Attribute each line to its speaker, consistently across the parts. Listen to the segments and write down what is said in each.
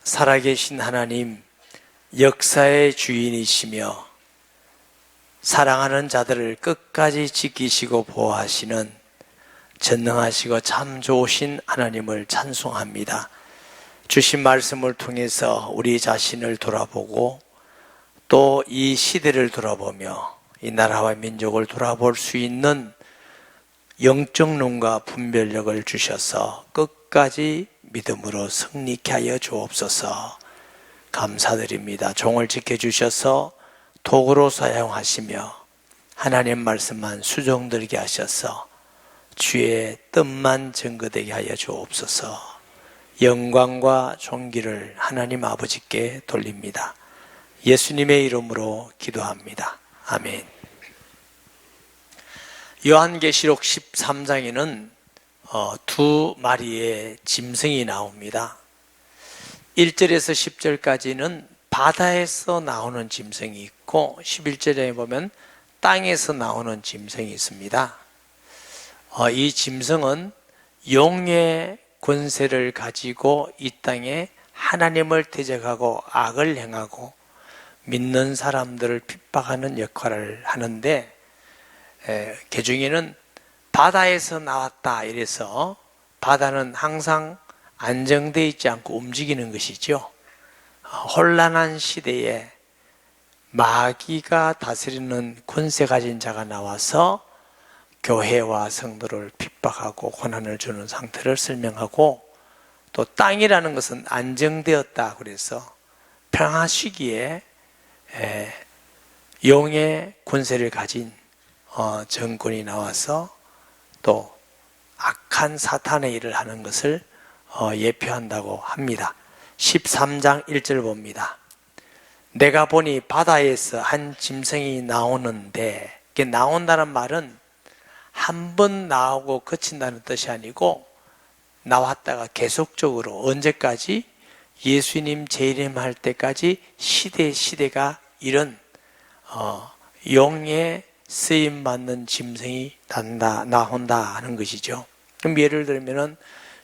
Speaker 1: 살아계신 하나님, 역사의 주인이시며 사랑하는 자들을 끝까지 지키시고 보호하시는 전능하시고 참 좋으신 하나님을 찬송합니다. 주신 말씀을 통해서 우리 자신을 돌아보고 또 이 시대를 돌아보며 이 나라와 민족을 돌아볼 수 있는 영적 눈과 분별력을 주셔서 끝까지 믿음으로 승리케 하여 주옵소서. 감사드립니다. 종을 지켜주셔서 도구로 사용하시며 하나님 말씀만 수종들게 하셔서 주의 뜻만 증거되게 하여 주옵소서. 영광과 존귀를 하나님 아버지께 돌립니다. 예수님의 이름으로 기도합니다. 아멘. 요한계시록 13장에는 두 마리의 짐승이 나옵니다. 1절에서 10절까지는 바다에서 나오는 짐승이 있고 11절에 보면 땅에서 나오는 짐승이 있습니다. 이 짐승은 용의 권세를 가지고 이 땅에 하나님을 대적하고 악을 행하고 믿는 사람들을 핍박하는 역할을 하는데, 개중에는 바다에서 나왔다 이래서 바다는 항상 안정되어 있지 않고 움직이는 것이죠. 혼란한 시대에 마귀가 다스리는 권세 가진 자가 나와서 교회와 성도를 핍박하고 고난을 주는 상태를 설명하고, 또 땅이라는 것은 안정되었다 그래서 평화 시기에 용의 권세를 가진 정권이 나와서 또 악한 사탄의 일을 하는 것을 예표한다고 합니다. 13장 1절 봅니다. 내가 보니 바다에서 한 짐승이 나오는데, 이게 나온다는 말은 한 번 나오고 그친다는 뜻이 아니고 나왔다가 계속적으로 언제까지? 예수님 재림할 때까지 시대가 이런 용의 쓰임받는 짐승이 나온다 하는 것이죠. 그럼 예를 들면은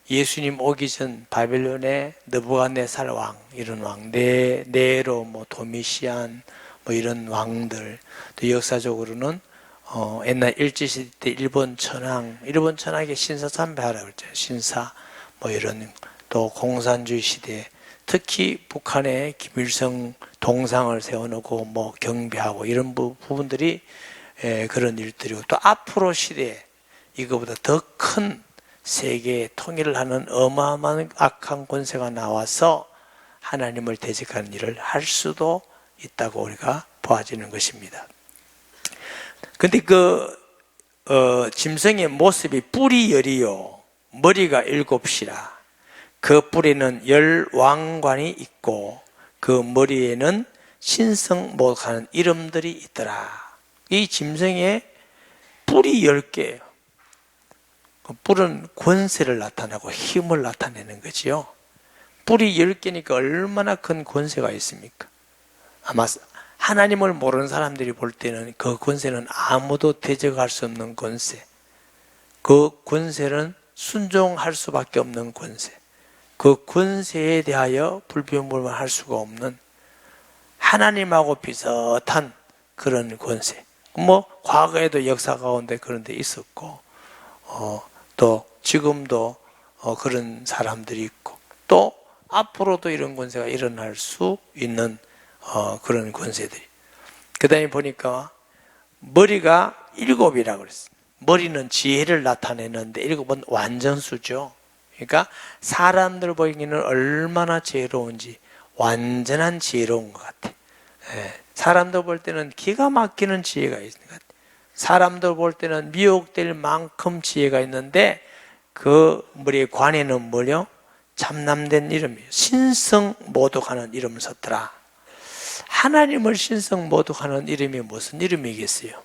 Speaker 1: 예수님 오기 전 바벨론의 느부갓네살 왕, 이런 왕, 네로, 도미시안, 이런 왕들, 또 역사적으로는 옛날 일제시대 때 일본 천황에게 신사 참배하라고 그랬죠. 신사, 이런, 또 공산주의 시대, 특히 북한에 김일성 동상을 세워놓고 경배하고 이런 부분들이 그런 일들이고, 또 앞으로 시대에 이거보다 더 큰 세계 통일을 하는 어마어마한 악한 권세가 나와서 하나님을 대적하는 일을 할 수도 있다고 우리가 보아지는 것입니다. 근데 짐승의 모습이 뿔이 열이요 머리가 7이라. 그 뿔에는 10왕관이 있고 그 머리에는 신성모독하는 이름들이 있더라. 이 짐승의 뿔이 10개예요. 그 뿔은 권세를 나타내고 힘을 나타내는 거지요. 뿔이 10개니까 얼마나 큰 권세가 있습니까? 아마 하나님을 모르는 사람들이 볼 때는 그 권세는 아무도 대적할 수 없는 권세, 그 권세는 순종할 수밖에 없는 권세, 그 권세에 대하여 불평불만할 수가 없는 하나님하고 비슷한 그런 권세. 과거에도 역사 가운데 그런 데 있었고, 또 지금도 그런 사람들이 있고, 또 앞으로도 이런 권세가 일어날 수 있는 그런 권세들이. 그 다음에 보니까 머리가 7이라고 그랬어요. 머리는 지혜를 나타내는데 7은 완전수죠. 그러니까 사람들 보기에는 얼마나 지혜로운지 완전한 지혜로운 것 같아. 사람들 볼 때는 기가 막히는 지혜가 있는 것 같아. 사람들 볼 때는 미혹될 만큼 지혜가 있는데 그 머리의 관에는 뭐요? 참남된 이름이에요. 신성모독하는 이름을 썼더라. 하나님을 신성모독하는 이름이 무슨 이름이겠어요?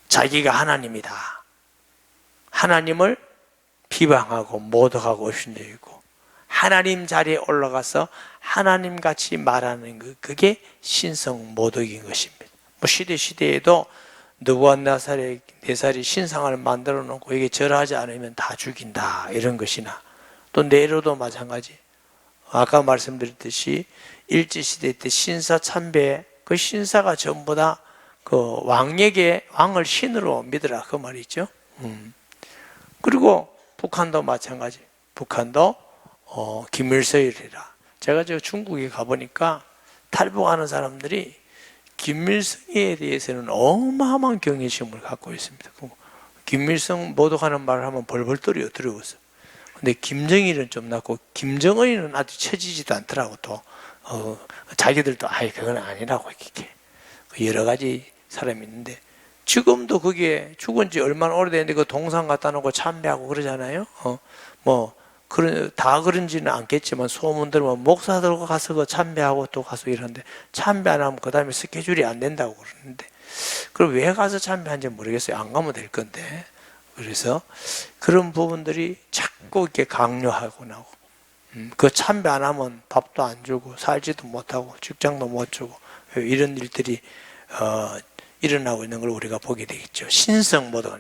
Speaker 1: 자기가 하나님이다. 하나님을 비방하고 모독하고 오신다고 하나님 자리에 올라가서 하나님같이 말하는 것, 그게 신성모독인 것입니다. 시대에도 느부갓네살이 신상을 만들어 놓고 이게 절하지 않으면 다 죽인다 이런 것이나, 또 네로도 마찬가지. 아까 말씀드렸듯이 일제시대 때 신사 참배, 그 신사가 전부 다 그 왕을 신으로 믿으라 그 말이죠. 그리고 북한도 마찬가지. 북한도 김일성이라. 제가 저 중국에 가보니까 탈북하는 사람들이 김일성에 대해서는 어마어마한 경외심을 갖고 있습니다. 김일성 모독하는 말을 하면 벌벌 떨어요. 두려워서. 근데 김정일은 좀 낫고 김정은이는 아주 처지지도 않더라고. 또 자기들도 그건 아니라고 이렇게 여러 가지 사람이 있는데 지금도 그게 죽은 지 얼마나 오래됐는데 그 동상 갖다 놓고 참배하고 그러잖아요. 다 그런지는 않겠지만 소문 들으면 목사들과 가서 그 참배하고 또 가서 이러는데 참배 안 하면 그 다음에 스케줄이 안 된다고 그러는데 그럼 왜 가서 참배한지 모르겠어요. 안 가면 될 건데. 그래서 그런 부분들이 자꾸 이렇게 강요하고 나고 그 참배 안 하면 밥도 안 주고 살지도 못하고 직장도 못 주고 이런 일들이 일어나고 있는 걸 우리가 보게 되겠죠. 신성모독.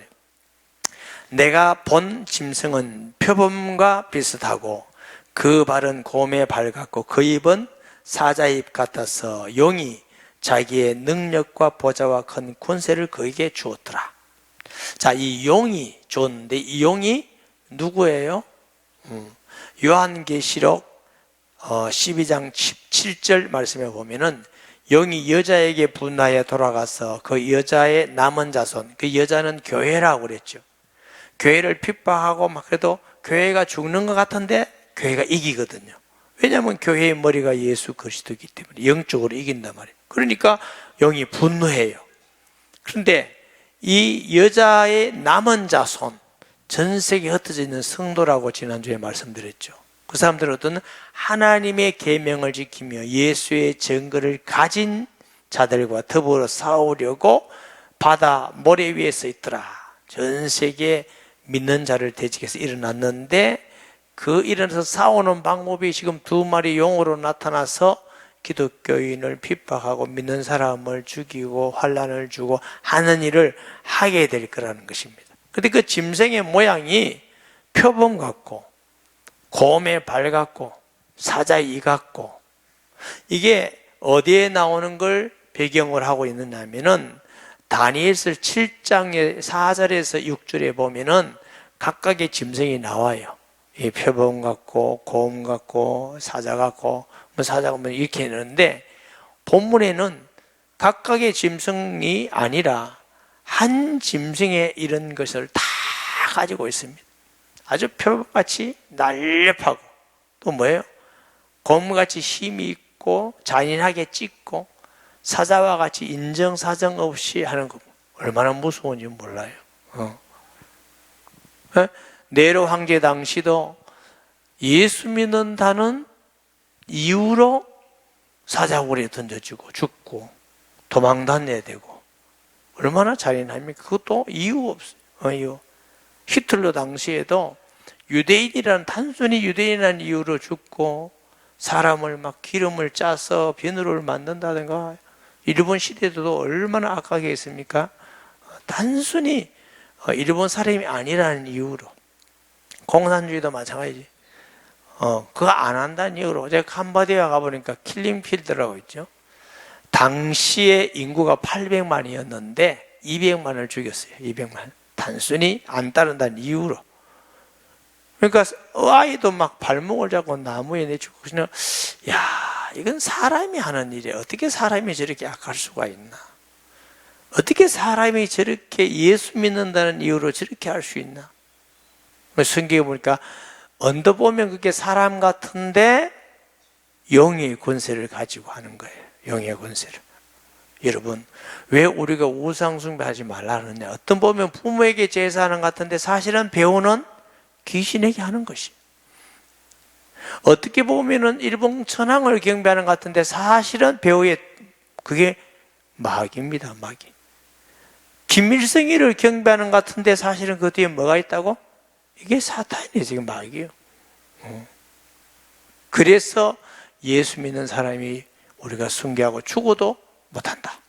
Speaker 1: 내가 본 짐승은 표범과 비슷하고 그 발은 곰의 발 같고 그 입은 사자입 같아서 용이 자기의 능력과 보좌와 큰 권세를 그에게 주었더라. 자, 이 용이 줬는데 이 용이 누구예요? 요한계시록 12장 17절 말씀에 보면은 영이 여자에게 분하여 돌아가서 그 여자의 남은 자손, 그 여자는 교회라고 그랬죠. 교회를 핍박하고 막 그래도 교회가 죽는 것 같은데 교회가 이기거든요. 왜냐하면 교회의 머리가 예수 그리스도이기 때문에 영적으로 이긴단 말이에요. 그러니까 영이 분노해요. 그런데 이 여자의 남은 자손, 전 세계에 흩어져 있는 성도라고 지난주에 말씀드렸죠. 그 사람들은 어떤 하나님의 계명을 지키며 예수의 증거를 가진 자들과 더불어 싸우려고 바다 모래 위에 서 있더라. 전 세계 믿는 자를 대적해서 일어났는데 그 일어나서 싸우는 방법이 지금 두 마리 용으로 나타나서 기독교인을 핍박하고 믿는 사람을 죽이고 환난을 주고 하는 일을 하게 될 거라는 것입니다. 그런데 그 짐승의 모양이 표범 같고 곰의 발 같고 사자의 이 같고 이게 어디에 나오는 걸 배경을 하고 있느냐 하면은 다니엘서 7장의 4절에서 6절에 보면은 각각의 짐승이 나와요. 이 표범 같고 곰 같고 사자 같고 사자가 이렇게 있는데 본문에는 각각의 짐승이 아니라 한 짐승의 이런 것을 다 가지고 있습니다. 아주 표범같이 날렵하고 또 뭐예요? 곰같이 힘이 있고 잔인하게 찢고 사자와 같이 인정사정 없이 하는 거 얼마나 무서운지 몰라요. 네로 황제 당시도 예수 믿는다는 이유로 사자굴에 던져지고 죽고 도망 다녀야 되고 얼마나 잔인합니까? 그것도 이유 없어요. 히틀러 당시에도 유대인이라는 단순히 유대인이라는 이유로 죽고 사람을 막 기름을 짜서 비누를 만든다든가 일본 시대도 얼마나 악하게 했습니까? 단순히 일본 사람이 아니라는 이유로 공산주의도 마찬가지지. 그거 안 한다는 이유로 제가 캄보디아 가보니까 킬링필드라고 있죠. 당시에 인구가 800만이었는데 200만을 죽였어요. 200만. 단순히 안 따른다는 이유로. 그러니까 아이도 막 발목을 잡고 나무에 내치고 그냥 야 이건 사람이 하는 일이야. 어떻게 사람이 저렇게 악할 수가 있나? 어떻게 사람이 저렇게 예수 믿는다는 이유로 저렇게 할 수 있나? 성경에 보니까 언더 보면 그게 사람 같은데 영의 권세를 가지고 하는 거예요. 영의 권세를. 여러분 왜 우리가 우상 숭배하지 말라 하느냐? 어떤 보면 부모에게 제사하는 것 같은데 사실은 배우는 귀신에게 하는 것이. 어떻게 보면은 일본 천황을 경배하는 것 같은데 사실은 배우의 그게 마귀입니다. 마귀. 김일성이를 경배하는 것 같은데 사실은 그 뒤에 뭐가 있다고? 이게 사탄이에요. 지금 마귀예요. 그래서 예수 믿는 사람이 우리가 숭배하고 죽어도 못한다.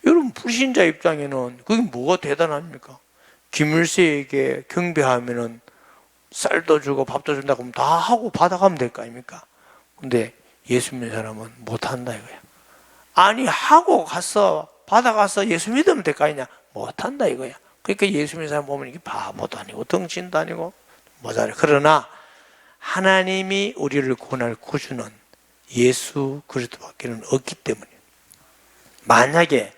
Speaker 1: 여러분 불신자 입장에는 그게 뭐가 대단합니까? 김일성에게 경배하면은 쌀도 주고 밥도 준다고 하면 다 하고 받아가면 될 거 아닙니까? 근데 예수 믿는 사람은 못한다 이거야. 아니 하고 가서 받아가서 예수 믿으면 될 거 아니냐. 못한다 이거야. 그러니까 예수 믿는 사람 보면 이게 바보도 아니고 덩신도 아니고 모자래. 그러나 하나님이 우리를 구원할 구주는 예수 그리스도밖에는 없기 때문에, 만약에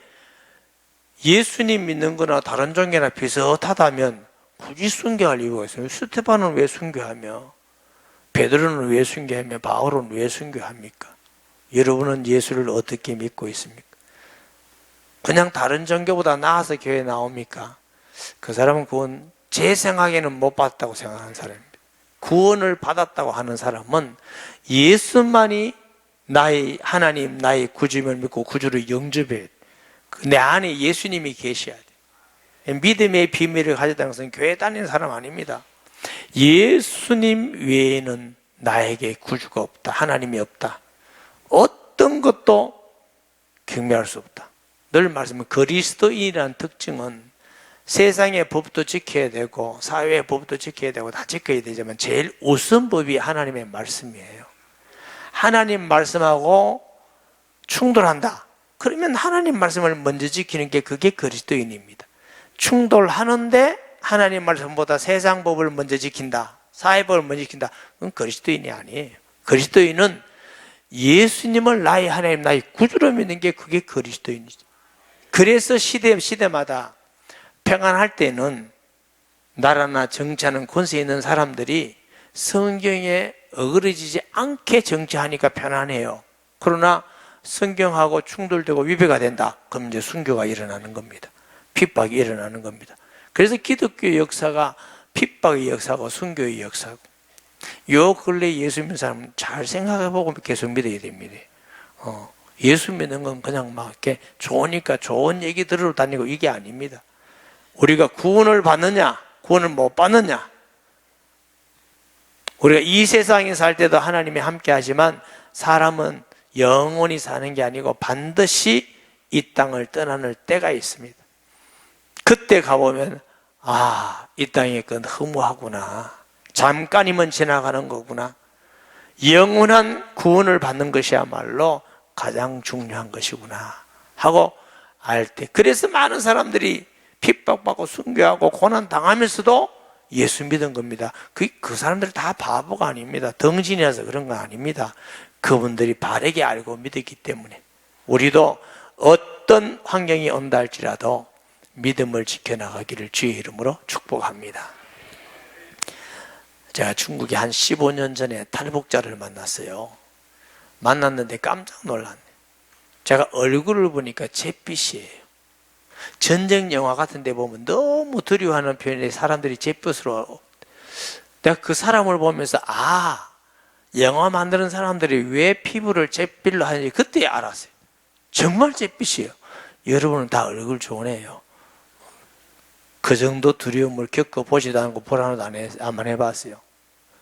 Speaker 1: 예수님 믿는 거나 다른 종교나 비슷하다면 굳이 순교할 이유가 있어요. 스테반은 왜 순교하며, 베드로는 왜 순교하며, 바울은 왜 순교합니까? 여러분은 예수를 어떻게 믿고 있습니까? 그냥 다른 종교보다 나아서 교회에 나옵니까? 그 사람은 구원, 제 생각에는 못 받았다고 생각하는 사람입니다. 구원을 받았다고 하는 사람은 예수만이 나의 하나님, 나의 구주임을 믿고 구주를 영접해야 돼. 내 안에 예수님이 계셔야 돼. 믿음의 비밀을 가졌다는 것은 교회 다니는 사람 아닙니다. 예수님 외에는 나에게 구주가 없다. 하나님이 없다. 어떤 것도 경배할 수 없다. 늘 말씀은 그리스도인이라는 특징은 세상의 법도 지켜야 되고 사회의 법도 지켜야 되고 다 지켜야 되지만 제일 우선법이 하나님의 말씀이에요. 하나님 말씀하고 충돌한다. 그러면 하나님 말씀을 먼저 지키는 게 그게 그리스도인입니다. 충돌하는데 하나님 말씀보다 세상 법을 먼저 지킨다. 사회법을 먼저 지킨다. 그건 그리스도인이 아니에요. 그리스도인은 예수님을 나의 하나님, 나의 구주로 믿는 게 그게 그리스도인이죠. 그래서 시대마다 평안할 때는 나라나 정치하는 권세 있는 사람들이 성경에 어그러지지 않게 정치하니까 편안해요. 그러나 성경하고 충돌되고 위배가 된다. 그럼 이제 순교가 일어나는 겁니다. 핍박이 일어나는 겁니다. 그래서 기독교 역사가 핍박의 역사고 순교의 역사고, 요 근래 예수 믿는 사람은 잘 생각해보고 계속 믿어야 됩니다. 예수 믿는 건 그냥 막 이렇게 좋으니까 좋은 얘기 들으러 다니고 이게 아닙니다. 우리가 구원을 받느냐, 구원을 못 받느냐. 우리가 이 세상에 살 때도 하나님이 함께 하지만 사람은 영원히 사는 게 아니고 반드시 이 땅을 떠나는 때가 있습니다. 그때 가보면 이 땅의 건 허무하구나. 잠깐이면 지나가는 거구나. 영원한 구원을 받는 것이야말로 가장 중요한 것이구나 하고 알 때, 그래서 많은 사람들이 핍박받고 순교하고 고난 당하면서도 예수 믿은 겁니다. 그 사람들 다 바보가 아닙니다. 덩신이라서 그런 거 아닙니다. 그분들이 바르게 알고 믿었기 때문에 우리도 어떤 환경이 온다 할지라도 믿음을 지켜나가기를 주의 이름으로 축복합니다. 제가 중국에 한 15년 전에 탈북자를 만났어요. 만났는데 깜짝 놀랐네. 제가 얼굴을 보니까 잿빛이에요. 전쟁 영화 같은 데 보면 너무 두려워하는 표현에 사람들이 잿빛으로, 내가 그 사람을 보면서 영화 만드는 사람들이 왜 피부를 잿빛로 하는지 그때 알았어요. 정말 잿빛이에요. 여러분은 다 얼굴 좋으네요. 그 정도 두려움을 겪어보지도 않고 보라도 안 해봤어요.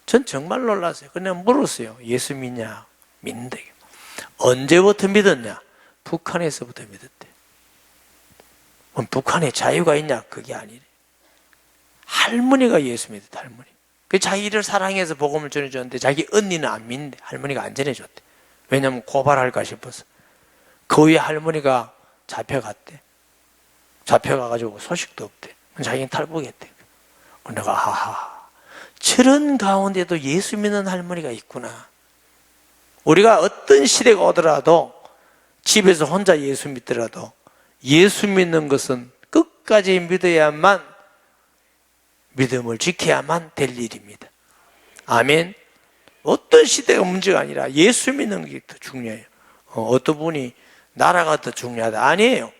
Speaker 1: 전 정말 놀랐어요. 그냥 물었어요. 예수 믿냐? 믿는다. 언제부터 믿었냐? 북한에서부터 믿었대. 그럼 북한에 자유가 있냐? 그게 아니래. 할머니가 예수 믿었대, 할머니. 그 자기를 사랑해서 복음을 전해줬는데 자기 언니는 안 믿는데 할머니가 안 전해줬대. 왜냐하면 고발할까 싶어서. 그 후에 할머니가 잡혀갔대. 잡혀가가지고 소식도 없대. 자기는 탈북했대. 내가 저런 가운데도 예수 믿는 할머니가 있구나. 우리가 어떤 시대가 오더라도 집에서 혼자 예수 믿더라도 예수 믿는 것은 끝까지 믿어야만, 믿음을 지켜야만 될 일입니다. 아멘. 어떤 시대가 문제가 아니라 예수 믿는 게 더 중요해요. 어떤 분이 나라가 더 중요하다. 아니에요.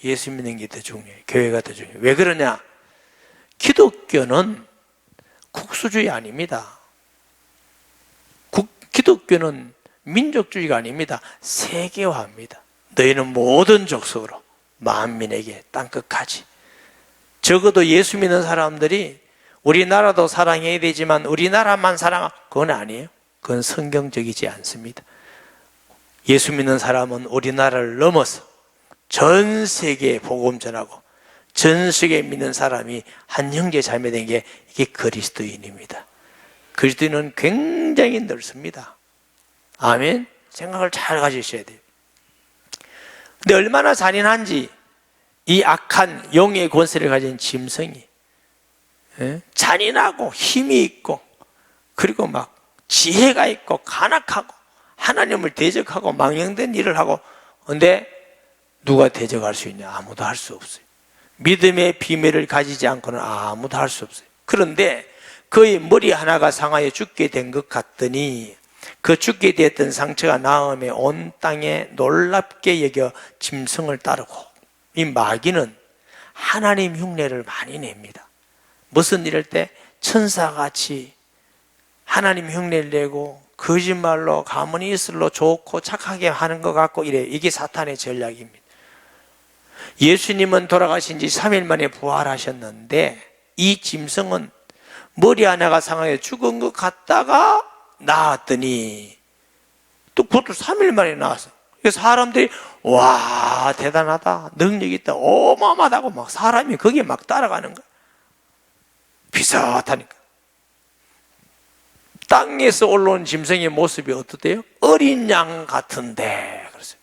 Speaker 1: 예수 믿는 게 더 중요해요. 교회가 더 중요해요. 왜 그러냐? 기독교는 국수주의 아닙니다. 기독교는 민족주의가 아닙니다. 세계화입니다. 너희는 모든 족속으로 만민에게 땅끝까지. 적어도 예수 믿는 사람들이 우리나라도 사랑해야 되지만 우리나라만 그건 아니에요. 그건 성경적이지 않습니다. 예수 믿는 사람은 우리나라를 넘어서 전 세계에 복음 전하고 전 세계에 믿는 사람이 한 형제 자매 된 게 이게 그리스도인입니다. 그리스도인은 굉장히 넓습니다. 아멘. 생각을 잘 가지셔야 돼요. 근데 얼마나 잔인한지 이 악한 영의 권세를 가진 짐승이 잔인하고 힘이 있고 그리고 막 지혜가 있고 간악하고 하나님을 대적하고 망령된 일을 하고, 근데 누가 대적할 수 있냐? 아무도 할 수 없어요. 믿음의 비밀을 가지지 않고는 아무도 할 수 없어요. 그런데 그의 머리 하나가 상하여 죽게 된 것 같더니 그 죽게 되었던 상처가 나음에 온 땅에 놀랍게 여겨 짐승을 따르고, 이 마귀는 하나님 흉내를 많이 냅니다. 무슨 일일 때 천사같이 하나님 흉내를 내고 거짓말로 가문이 이슬로 좋고 착하게 하는 것 같고 이래. 이게 사탄의 전략입니다. 예수님은 돌아가신 지 3일 만에 부활하셨는데 이 짐승은 머리 하나가 상하여 죽은 것 같다가 나았더니 또 그것도 3일 만에 나왔어요. 그래서 사람들이 와 대단하다, 능력이 있다, 어마어마하다고 막 사람이 거기에 막 따라가는 거예요. 비슷하니까. 땅에서 올라온 짐승의 모습이 어떻대요? 어린 양 같은데. 그랬어요.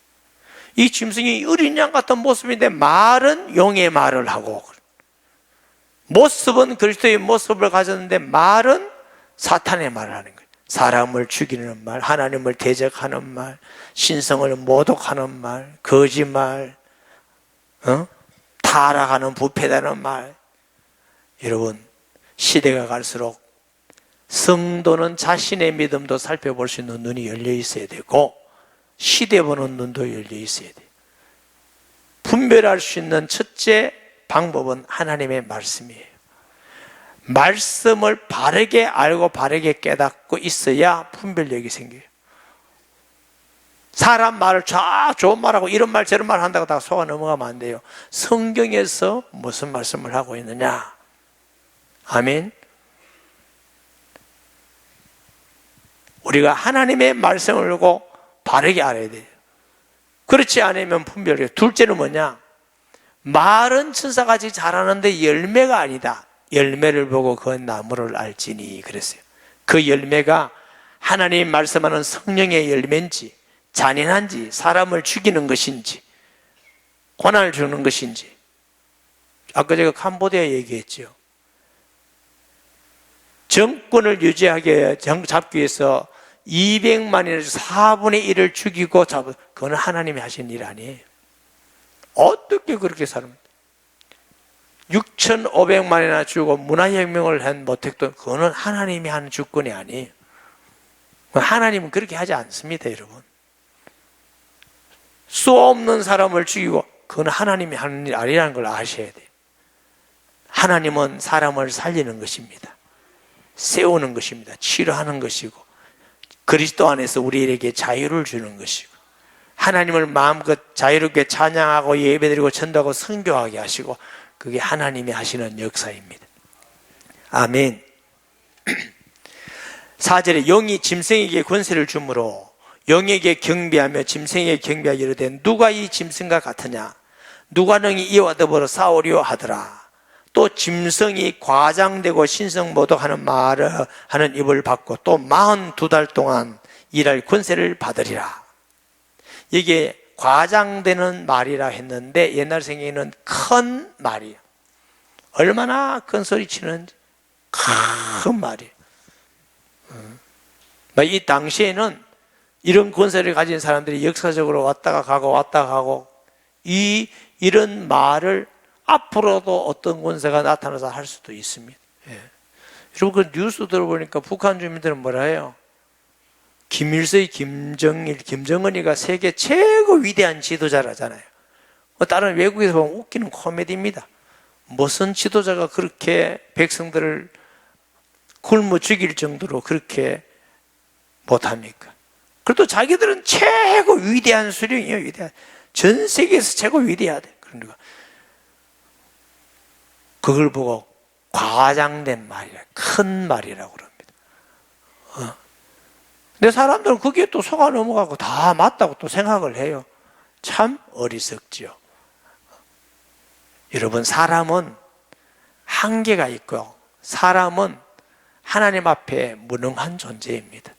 Speaker 1: 이 짐승이 어린 양 같은 모습인데 말은 용의 말을 하고, 모습은 그리스도의 모습을 가졌는데 말은 사탄의 말을 하는 거예요. 사람을 죽이는 말, 하나님을 대적하는 말, 신성을 모독하는 말, 거짓말, 타락하는 부패다는 말. 여러분, 시대가 갈수록 성도는 자신의 믿음도 살펴볼 수 있는 눈이 열려 있어야 되고 시대 보는 눈도 열려 있어야 돼요. 분별할 수 있는 첫째 방법은 하나님의 말씀이에요. 말씀을 바르게 알고 바르게 깨닫고 있어야 분별력이 생겨요. 사람 말을 쫙 좋은 말하고 이런 말 저런 말 한다고 다 속아 넘어가면 안 돼요. 성경에서 무슨 말씀을 하고 있느냐. 아멘. 우리가 하나님의 말씀을 보고 바르게 알아야 돼요. 그렇지 않으면 분별해요. 둘째는 뭐냐? 말은 천사같이 자라는데 열매가 아니다. 열매를 보고 그 나무를 알지니 그랬어요. 그 열매가 하나님 말씀하는 성령의 열매인지 잔인한지 사람을 죽이는 것인지 고난을 주는 것인지. 아까 제가 캄보디아 얘기했죠. 정권을 유지하게 잡기 위해서 200만인에서 4분의 1을 죽이고 잡은, 그거는 하나님이 하신 일 아니에요. 어떻게 그렇게 살습니까? 6,500만이나 죽고 문화혁명을 한 모택도 그거는 하나님이 하는 주권이 아니에요. 하나님은 그렇게 하지 않습니다, 여러분. 수 없는 사람을 죽이고 그건 하나님이 하는 일 아니라는 걸 아셔야 돼요. 하나님은 사람을 살리는 것입니다. 세우는 것입니다. 치료하는 것이고 그리스도 안에서 우리에게 자유를 주는 것이고 하나님을 마음껏 자유롭게 찬양하고 예배드리고 전도하고 선교하게 하시고 그게 하나님이 하시는 역사입니다. 아멘. 4절에 영이 짐승에게 권세를 주므로 영에게 경배하며 짐승에게 경배하여 이르되 누가 이 짐승과 같으냐 누가 능히 이와 더불어 싸우려 하더라. 또 짐승이 과장되고 신성 모독하는 말을 하는 입을 받고 또 42달 동안 일할 권세를 받으리라. 이게 과장되는 말이라 했는데 옛날 생에는 큰 말이에요. 얼마나 큰 소리 치는지 큰 말이에요. 이 당시에는 이런 권세를 가진 사람들이 역사적으로 왔다가 가고 이런 말을 앞으로도 어떤 권세가 나타나서 할 수도 있습니다. 예. 여러분 그 뉴스 들어보니까 북한 주민들은 뭐라 해요? 김일성이 김정은이가 세계 최고 위대한 지도자라잖아요. 다른 외국에서 보면 웃기는 코미디입니다. 무슨 지도자가 그렇게 백성들을 굶어 죽일 정도로 그렇게 못합니까? 그래도 자기들은 최고 위대한 수령이에요. 위대한. 전 세계에서 최고 위대하대. 그러니까 그걸 보고 과장된 말이라, 큰 말이라고 그럽니다. 근데 사람들은 그게 또 속아 넘어가고 다 맞다고 또 생각을 해요. 참 어리석지요. 여러분, 사람은 한계가 있고 사람은 하나님 앞에 무능한 존재입니다.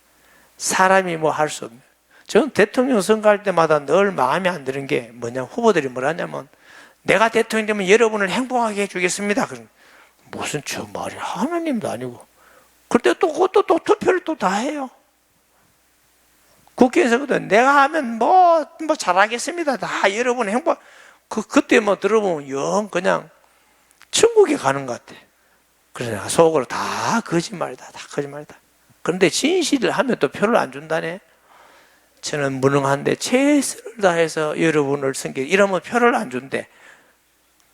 Speaker 1: 사람이 뭐 할 수 없는. 저는 대통령 선거할 때마다 늘 마음에 안 드는 게 뭐냐, 후보들이 뭐라 하냐면 내가 대통령 되면 여러분을 행복하게 해주겠습니다. 무슨 저 말이 하나님도 아니고. 그때 또 그것도 또 투표를 또 다 해요. 국회에서거든. 내가 하면 뭐 잘하겠습니다. 다 여러분 행복. 그때 뭐 들어보면 영 그냥 천국에 가는 것 같아. 그래서 내가 속으로 다 거짓말이다. 다 거짓말이다. 그런데 진실을 하면 또 표를 안 준다네. 저는 무능한데 최선을 다해서 여러분을 섬기, 이러면 표를 안 준대.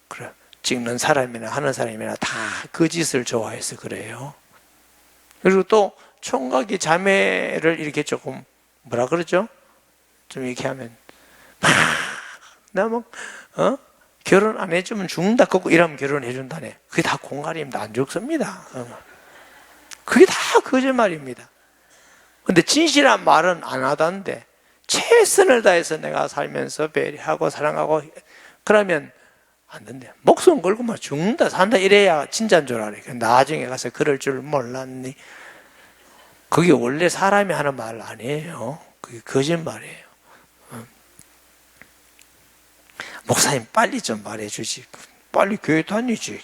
Speaker 1: 그래. 찍는 사람이나 하는 사람이나 다 그 짓을 좋아해서 그래요. 그리고 또 총각이 자매를 이렇게 조금 뭐라 그러죠? 좀 이렇게 하면 나 뭐 결혼 안 해주면 죽는다 그거 이러면 결혼해 준다네. 그게 다 공갈입니다. 안 죽습니다. 그게 다 거짓말입니다. 근데 진실한 말은 안 하던데 최선을 다해서 내가 살면서 배려하고 사랑하고 그러면 안 된대. 목숨 걸고 막 죽는다 산다 이래야 진짜인 줄 알아요. 나중에 가서 그럴 줄 몰랐니. 그게 원래 사람이 하는 말 아니에요. 그게 거짓말이에요. 목사님 빨리 좀 말해주지. 빨리 교회 다니지.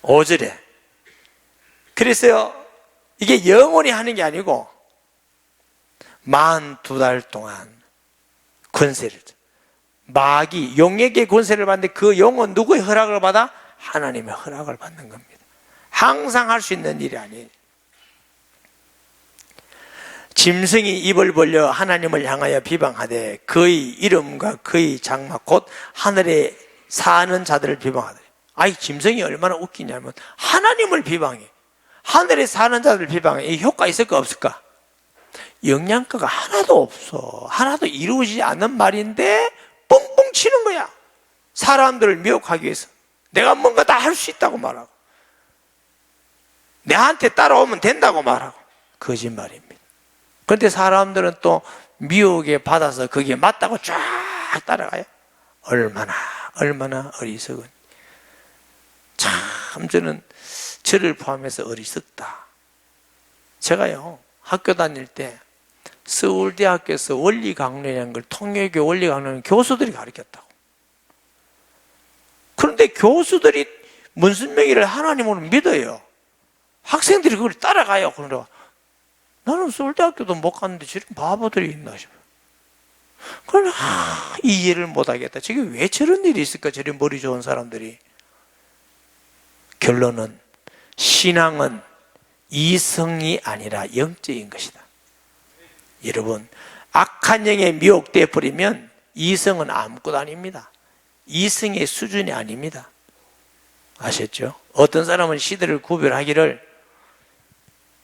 Speaker 1: 5절에 그래서요, 이게 영원히 하는 게 아니고 42달 동안 권세를, 마귀 용에게 권세를 받는데 그 용은 누구의 허락을 받아? 하나님의 허락을 받는 겁니다. 항상 할 수 있는 일이 아니에요. 짐승이 입을 벌려 하나님을 향하여 비방하되 그의 이름과 그의 장막 곧 하늘에 사는 자들을 비방하되. 아이, 짐승이 얼마나 웃기냐면 하나님을 비방해. 하늘에 사는 자들을 비방해. 이 효과 있을까 없을까? 영양가가 하나도 없어. 하나도 이루어지지 않는 말인데 뻥뻥 치는 거야. 사람들을 미혹하기 위해서. 내가 뭔가 다 할 수 있다고 말하고 내한테 따라오면 된다고 말하고. 거짓말입니다. 그런데 사람들은 또 미혹에 받아서 그게 맞다고 쫙 따라가요. 얼마나 어리석은. 참 저를 포함해서 어리석다. 제가요, 학교 다닐 때 서울대학교에서 원리 강론이라는 걸, 통일교 원리 강론을 교수들이 가르쳤다고. 그런데 교수들이 문순명이를 하나님으로 믿어요. 학생들이 그걸 따라가요. 그러니까 나는 서울대학교도 못 갔는데 저런 바보들이 있나 싶어요. 그러나 이해를 못하겠다. 저게 왜 저런 일이 있을까? 저런 머리 좋은 사람들이. 결론은 신앙은 이성이 아니라 영적인 것이다. 여러분, 악한 영에 미혹되어 버리면 이성은 아무것도 아닙니다. 이성의 수준이 아닙니다. 아셨죠? 어떤 사람은 시대를 구별하기를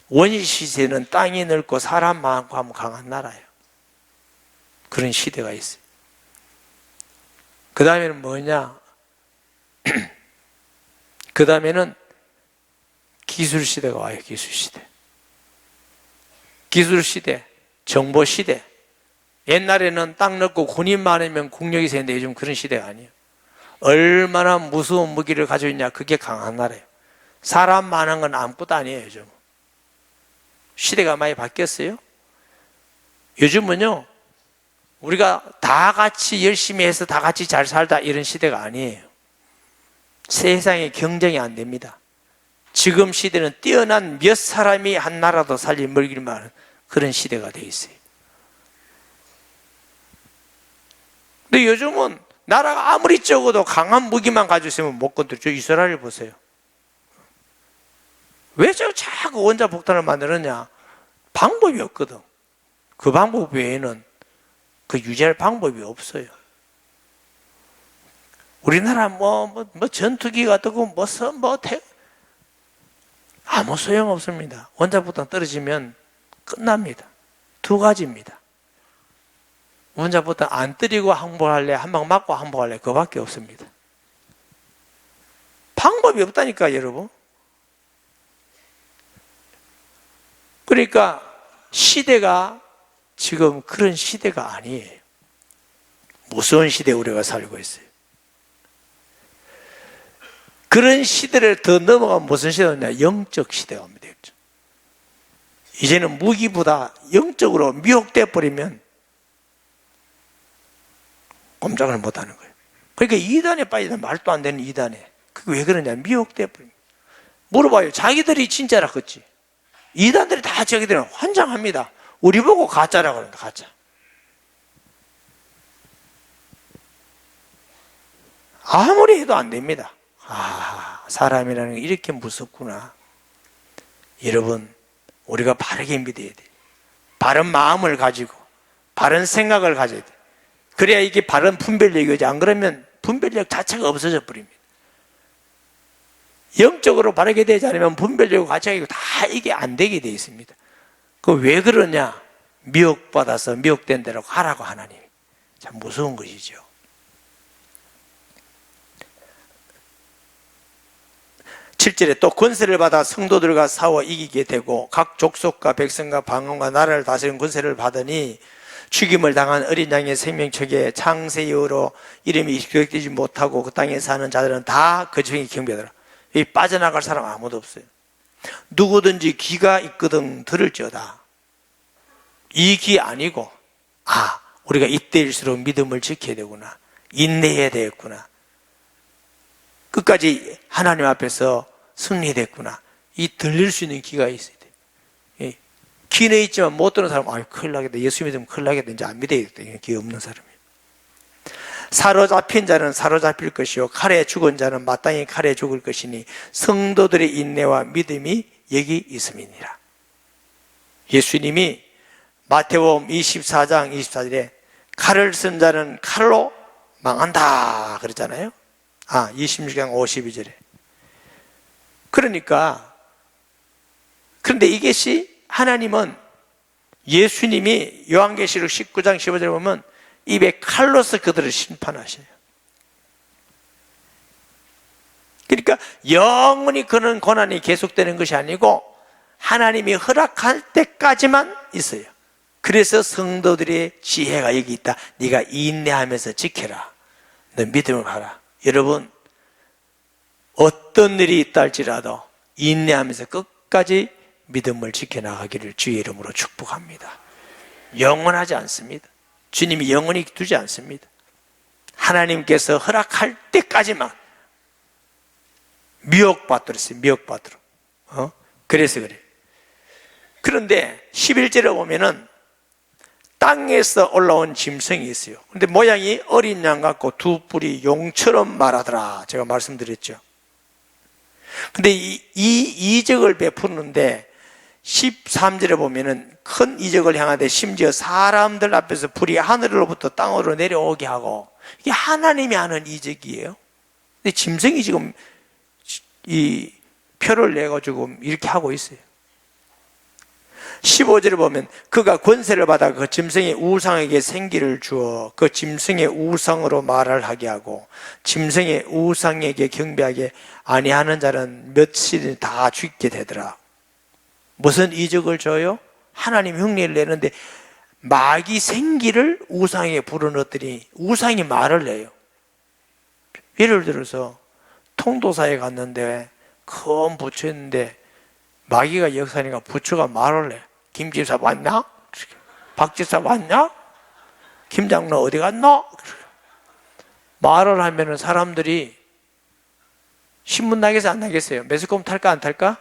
Speaker 1: 원시 시대는 땅이 넓고 사람 많고 하면 강한 나라예요. 그런 시대가 있어요. 그 다음에는 뭐냐? 그 다음에는 기술 시대가 와요. 기술 시대. 기술 시대, 정보 시대. 옛날에는 땅 넓고 군인 많으면 국력이 세는데 요즘 그런 시대가 아니에요. 얼마나 무서운 무기를 가지고 있냐, 그게 강한 나라예요. 사람 많은 건 아무것도 아니에요. 요즘 시대가 많이 바뀌었어요. 요즘은요, 우리가 다 같이 열심히 해서 다 같이 잘 살다 이런 시대가 아니에요. 세상에 경쟁이 안 됩니다. 지금 시대는 뛰어난 몇 사람이 한 나라도 살리 먹일만 하는 그런 시대가 돼 있어요. 근데 요즘은 나라가 아무리 적어도 강한 무기만 가지고 있으면 못 건드리죠. 이스라엘 보세요. 왜 자꾸 원자폭탄을 만들었냐? 방법이 없거든. 그 방법 외에는 그 유지할 방법이 없어요. 우리나라 전투기가 뜨고 아무 소용 없습니다. 원자폭탄 떨어지면 끝납니다. 두 가지입니다. 원자폭탄 안 때리고 항복할래, 한 방 맞고 항복할래, 그거밖에 없습니다. 방법이 없다니까, 여러분. 그러니까 시대가 지금 그런 시대가 아니에요. 무서운 시대에 우리가 살고 있어요. 그런 시대를 더 넘어가면 무슨 시대가 오냐? 영적 시대가 옵니다. 이제는 무기보다 영적으로 미혹돼 버리면 꼼짝을 못하는 거예요. 그러니까 이단에 빠지다 말도 안 되는 이단에. 그게 왜 그러냐? 미혹돼 버립니다. 물어봐요. 자기들이 진짜라 그랬지. 이단들이 다 자기들은 환장합니다. 우리 보고 가짜라고 그럽니다. 가짜. 아무리 해도 안 됩니다. 사람이라는 게 이렇게 무섭구나. 여러분, 우리가 바르게 믿어야 돼요. 바른 마음을 가지고 바른 생각을 가져야 돼요. 그래야 이게 바른 분별력이 오지. 안 그러면 분별력 자체가 없어져 버립니다. 영적으로 바르게 되지 않으면 분별력과 가치가 다 이게 안 되게 되어 있습니다. 그 왜 그러냐? 미혹받아서 미혹된 대로 가라고 하나님이. 참 무서운 것이죠. 칠절에 또 권세를 받아 성도들과 싸워 이기게 되고 각 족속과 백성과 방언과 나라를 다스리는 권세를 받으니 죽임을 당한 어린 양의 생명책에 창세 이후로 이름이 기록되지 못하고 그 땅에 사는 자들은 다 그 중에 경배하더라. 이 빠져나갈 사람 아무도 없어요. 누구든지 귀가 있거든 들을지어다. 이 귀 아니고 우리가 이때일수록 믿음을 지켜야 되구나. 인내해야 되겠구나. 끝까지 하나님 앞에서 승리됐구나. 이 들릴 수 있는 귀가 있어야 돼요. 귀는 있지만 못 듣는 사람은 큰일 나겠다. 예수 믿으면 큰일 나겠다. 이제 안 믿어야겠다. 귀 없는 사람이. 사로잡힌 자는 사로잡힐 것이요 칼에 죽은 자는 마땅히 칼에 죽을 것이니 성도들의 인내와 믿음이 여기 있음이니라. 예수님이 마태복음 24장 24절에 칼을 쓴 자는 칼로 망한다 그랬잖아요. 26장 52절에. 그런데 이것이 하나님은 예수님이 요한계시록 19장 15절에 보면 입에 칼로서 그들을 심판하셔요. 그러니까 영원히 그런 고난이 계속되는 것이 아니고 하나님이 허락할 때까지만 있어요. 그래서 성도들의 지혜가 여기 있다. 네가 인내하면서 지켜라. 너 믿음을 가라. 여러분, 어떤 일이 있다 할지라도 인내하면서 끝까지 믿음을 지켜나가기를 주의 이름으로 축복합니다. 영원하지 않습니다. 주님이 영원히 두지 않습니다. 하나님께서 허락할 때까지만 미혹받도록 했어요. 미혹받도록. 그래서 그래요. 그런데 11절에 보면은 땅에서 올라온 짐승이 있어요. 근데 모양이 어린 양 같고 두 뿔이 용처럼 말하더라. 제가 말씀드렸죠. 근데 이 이적을 베푸는데 13절에 보면은 큰 이적을 향하되 심지어 사람들 앞에서 불이 하늘로부터 땅으로 내려오게 하고, 이게 하나님이 하는 이적이에요. 근데 짐승이 지금 이 표를 내가지고 이렇게 하고 있어요. 15절에 보면 그가 권세를 받아 그 짐승의 우상에게 생기를 주어 그 짐승의 우상으로 말을 하게 하고 짐승의 우상에게 경배하게 아니하는 자는 며칠이 다 죽게 되더라. 무슨 이적을 줘요? 하나님 흉내를 내는데 마귀 생기를 우상에게 불어넣었더니 우상이 말을 내요. 예를 들어서 통도사에 갔는데 큰 부처 있는데 마귀가 역사니까 부처가 말을 내. 김 집사 왔냐? 박 집사 왔냐? 김 장로 어디 갔나? 말을 하면은 사람들이 신문 나겠어요? 안 나겠어요? 매스컴 탈까 안 탈까?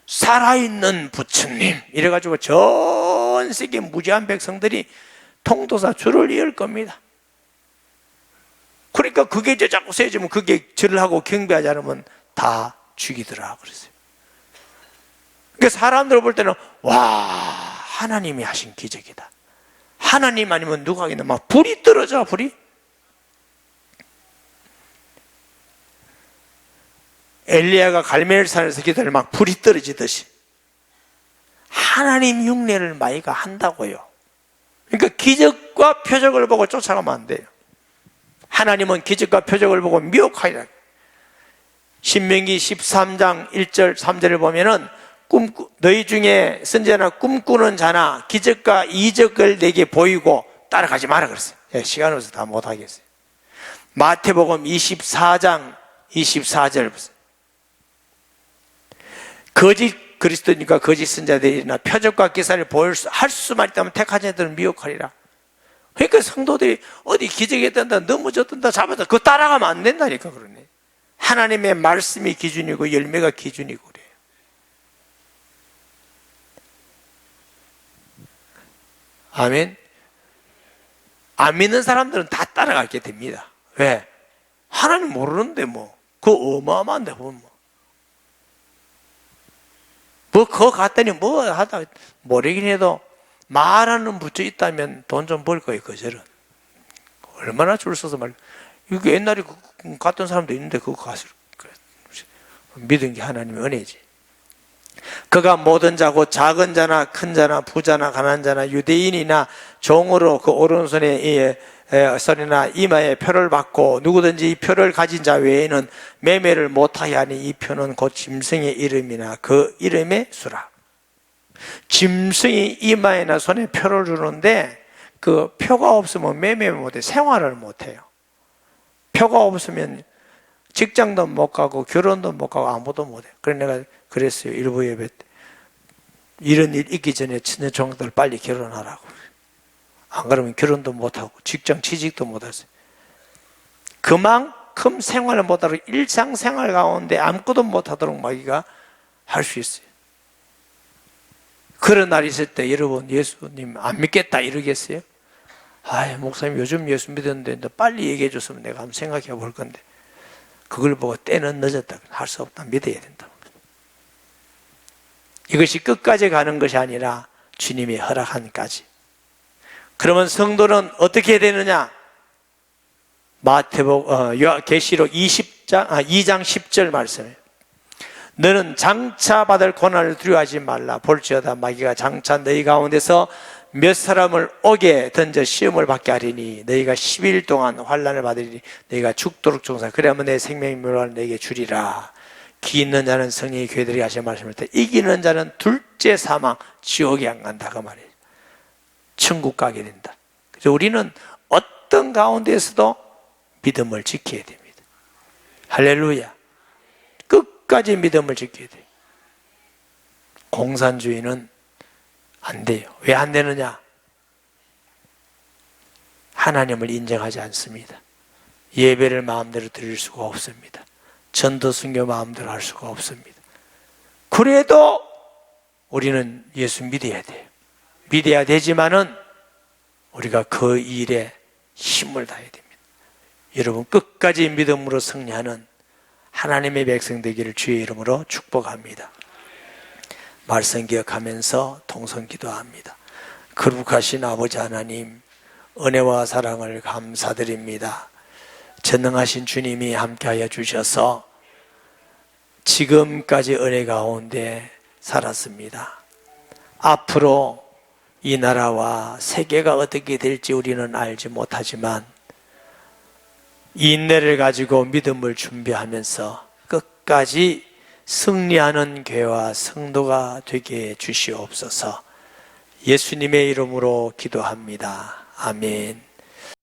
Speaker 1: 살아있는 부처님 이래가지고 전 세계 무지한 백성들이 통도사 줄을 이을 겁니다. 그러니까 그게 이제 자꾸 세지면 그게 절을 하고 경배하지 않으면 다 죽이더라 그랬어요. 그러니까 사람들 볼 때는 와, 하나님이 하신 기적이다. 하나님 아니면 누가 하겠나? 막 불이 떨어져. 불이. 엘리야가 갈멜산에서 기도를 막 불이 떨어지듯이 하나님 흉내를 마귀가 한다고요. 그러니까 기적과 표적을 보고 쫓아가면 안 돼요. 하나님은 기적과 표적을 보고 미혹하리라. 신명기 13장 1절 3절을 보면은 너희 중에 선지자나 꿈꾸는 자나 기적과 이적을 내게 보이고 따라가지 마라 그랬어요. 시간 없어서 다 못하겠어요. 마태복음 24장 24절 보세요. 거짓 그리스도니까 거짓 선자들이나 표적과 기사를 할 수만 있다면 택한 자들은 미혹하리라. 그러니까 성도들이 어디 기적했던다, 넘어졌던다, 잡았다, 그거 따라가면 안 된다니까. 그러네. 하나님의 말씀이 기준이고 열매가 기준이고 그래요. 아멘. 안 믿는 사람들은 다 따라가게 됩니다. 왜? 하나님 모르는데 그거 어마어마한데 그거 갔더니 하다 모르긴 해도 말하는 부처 있다면 돈 좀 벌 거예요. 그저는 얼마나 줄 서서 이거 옛날에 갔던 사람도 있는데 그거 가서 믿은 게 하나님의 은혜지. 그가 모든 자고 작은 자나 큰 자나 부자나 가난한 자나 유대인이나 종으로 그 오른손에 손이나 이마에 표를 받고 누구든지 이 표를 가진 자 외에는 매매를 못하게 하니 이 표는 곧 짐승의 이름이나 그 이름의 수라. 짐승이 이마에나 손에 표를 주는데 그 표가 없으면 매매 못해, 생활을 못해요. 표가 없으면 직장도 못 가고 결혼도 못 가고 아무도 못해. 그래서 내가 그랬어요. 일부 예배 때 이런 일 있기 전에 친정 종들 빨리 결혼하라고. 안 그러면 결혼도 못하고 직장 취직도 못하세요. 그만큼 생활을 못하도록 일상생활 가운데 아무것도 못하도록 마귀가 할 수 있어요. 그런 날이 있을 때 여러분 예수님 안 믿겠다 이러겠어요? 목사님 요즘 예수 믿었는데 빨리 얘기해 줬으면 내가 한번 생각해 볼 건데 그걸 보고 때는 늦었다. 할 수 없다. 믿어야 된다. 이것이 끝까지 가는 것이 아니라 주님이 허락한까지. 그러면 성도는 어떻게 되느냐? 계시록 2장 10절 말씀이에요. 너는 장차 받을 고난을 두려워하지 말라. 볼지어다 마귀가 장차 너희 가운데서 몇 사람을 옥에 던져 시험을 받게 하리니 너희가 10일 동안 환난을 받으리니 너희가 죽도록 종사. 그러면 내 생명의 묘를 너희에게 주리라. 기 있는 자는 성령이 교회들이 하신 말씀을 때 이기는 자는 둘째 사망 지옥에 안 간다 그 말이에요. 천국 가게 된다. 그래서 우리는 어떤 가운데에서도 믿음을 지켜야 됩니다. 할렐루야. 끝까지 믿음을 지켜야 돼요. 공산주의는 안 돼요. 왜 안 되느냐? 하나님을 인정하지 않습니다. 예배를 마음대로 드릴 수가 없습니다. 전도 순교 마음대로 할 수가 없습니다. 그래도 우리는 예수 믿어야 돼요. 믿어야 되지만은 우리가 그 일에 힘을 다해야 됩니다. 여러분 끝까지 믿음으로 승리하는 하나님의 백성 되기를 주의 이름으로 축복합니다. 말씀 기억하면서 동성 기도합니다. 거룩하신 아버지 하나님, 은혜와 사랑을 감사드립니다. 전능하신 주님이 함께하여 주셔서 지금까지 은혜 가운데 살았습니다. 앞으로 이 나라와 세계가 어떻게 될지 우리는 알지 못하지만 이 인내를 가지고 믿음을 준비하면서 끝까지 승리하는 교회와 성도가 되게 해 주시옵소서. 예수님의 이름으로 기도합니다. 아멘.